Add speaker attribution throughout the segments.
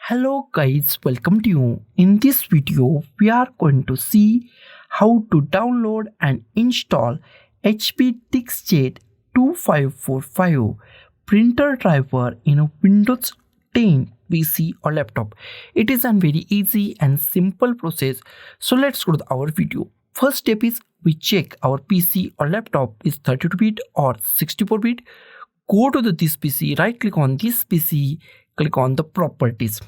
Speaker 1: Hello guys, welcome to you. In this video, we are going to see how to download and install HP Deskjet 2545 printer driver in a Windows 10 PC or laptop. It is a very easy and simple process. So let's go to our video. First step is we check our PC or laptop is 32-bit or 64-bit. Go to this PC, right click on this PC, click on the properties.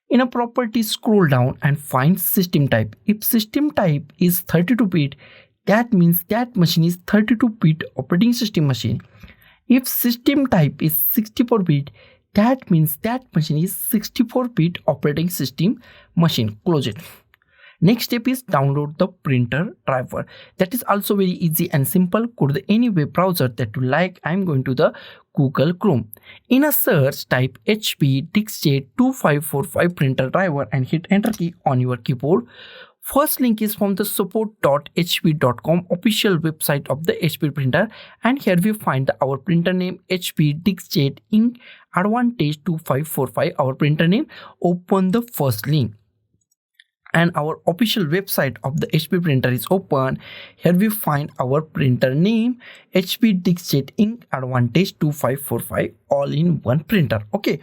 Speaker 1: In a property, scroll down and find system type. If system type is 32-bit, that means that machine is 32-bit operating system machine. If system type is 64-bit, that means that machine is 64-bit operating system machine. Close it. Next step is download the printer driver. That is also very easy and simple. Go to any web browser that you like. I'm going to the Google Chrome. In a search, type HP Deskjet 2545 printer driver and hit enter key on your keyboard. First link is from the support.hp.com official website of the HP printer, and here we find our printer name HP Deskjet Inc. Advantage 2545 our printer name. Open the first link and our official website of the HP printer is open. Here we find our printer name HP Deskjet Inc. Advantage 2545 all in one printer. Okay,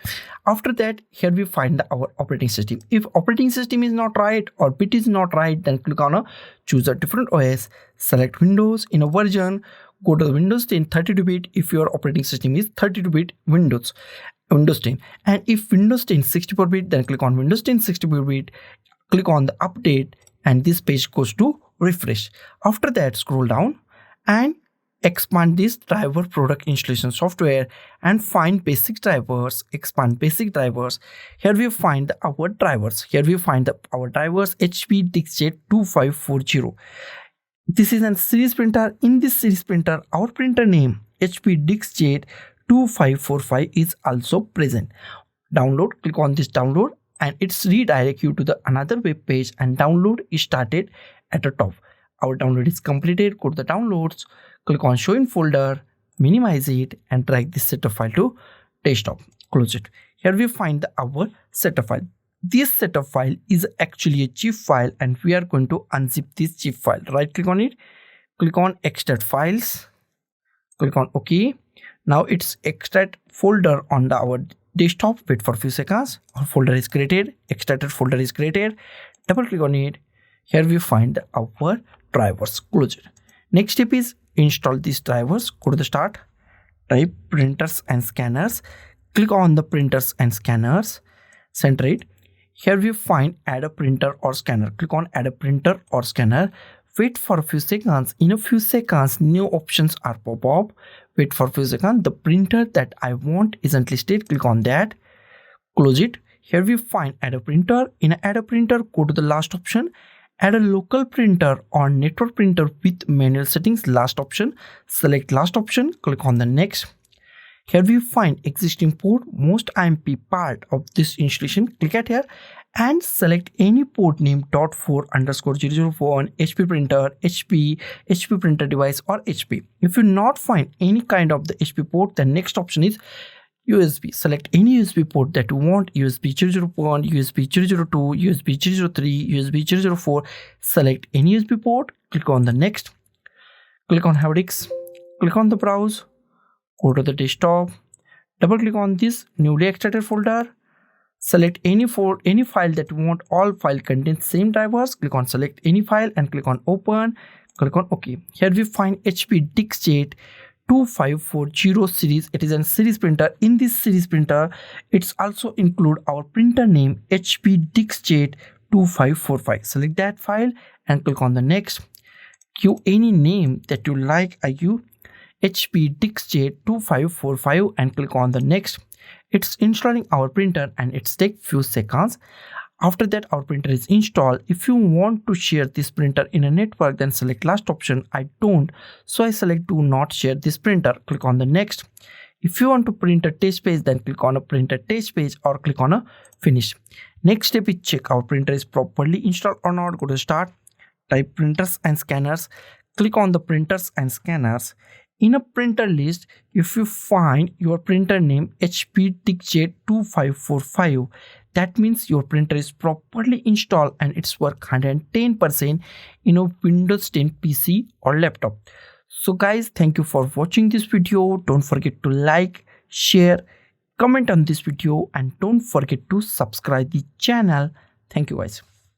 Speaker 1: after that here we find our operating system. If operating system is not right or bit is not right, then click on a choose a different OS, select Windows in a version, go to the Windows 10 32-bit if your operating system is 32-bit Windows 10, and if Windows 10 64-bit, then click on Windows 10 64-bit. Click on the update and this page goes to refresh. After that, scroll down and expand this driver product installation software and find basic drivers, expand basic drivers. Here we find our drivers. Here we find our drivers HP Deskjet 2540. This is a series printer. In this series printer, our printer name HP Deskjet 2545 is also present. Download, click on this download, and it's redirect you to the another web page, and download is started at the top. Our download is completed. Go to the downloads, click on show in folder, minimize it and drag this setup file to desktop. Close it. Here we find our setup file. This setup file is actually a zip file and we are going to unzip this zip file. Right click on it, click on extract files, click on OK. Now it's extract folder on our desktop. Wait for a few seconds. Our folder is created, extracted folder is created. Double click on it. Here we find our drivers. Close it. Next step is install these drivers. Go to the start, type printers and scanners, click on the printers and scanners, center it. Here we find add a printer or scanner. Click on add a printer or scanner. Wait for a few seconds. In a few seconds, new options are pop up. Wait for a few seconds. The printer that I want isn't listed. Click on that. Close it. Here we find add a printer. In add a printer, go to the last option. Add a local printer or network printer with manual settings. Last option. Select last option. Click on the next. Here we find existing port, most IMP part of this installation. Click at here and select any port name .4_001 HP printer, HP printer device or HP. If you not find any kind of the HP port, the next option is USB. Select any USB port that you want. USB 001, USB 002, USB 003, USB 004. Select any USB port. Click on the next. Click on hard disk. Click on the browse. Go to the desktop, double click on this newly extracted folder, select any file that you want. All file contains same drivers. Click on select any file and click on open, click on OK. Here we find HP Deskjet 2540 series. It is a series printer. In this series printer, it's also include our printer name HP Deskjet 2545. Select that file and click on the next. Give any name that you like. HP Deskjet 2545 and click on the next. It's installing our printer and it's take few seconds. After that, our printer is installed. If you want to share this printer in a network, then select last option. I don't, so I select do not share this printer. Click on the next. If you want to print a test page, then click on a print a test page or click on a finish. Next step is check our printer is properly installed or not. Go to start, type printers and scanners, click on the printers and scanners. In a printer list, if you find your printer name HP Deskjet 2545, That means your printer is properly installed and it's work 110% in a Windows 10 PC or laptop. So guys, thank you for watching this video. Don't forget to like, share, comment on this video, and don't forget to subscribe the channel. Thank you guys.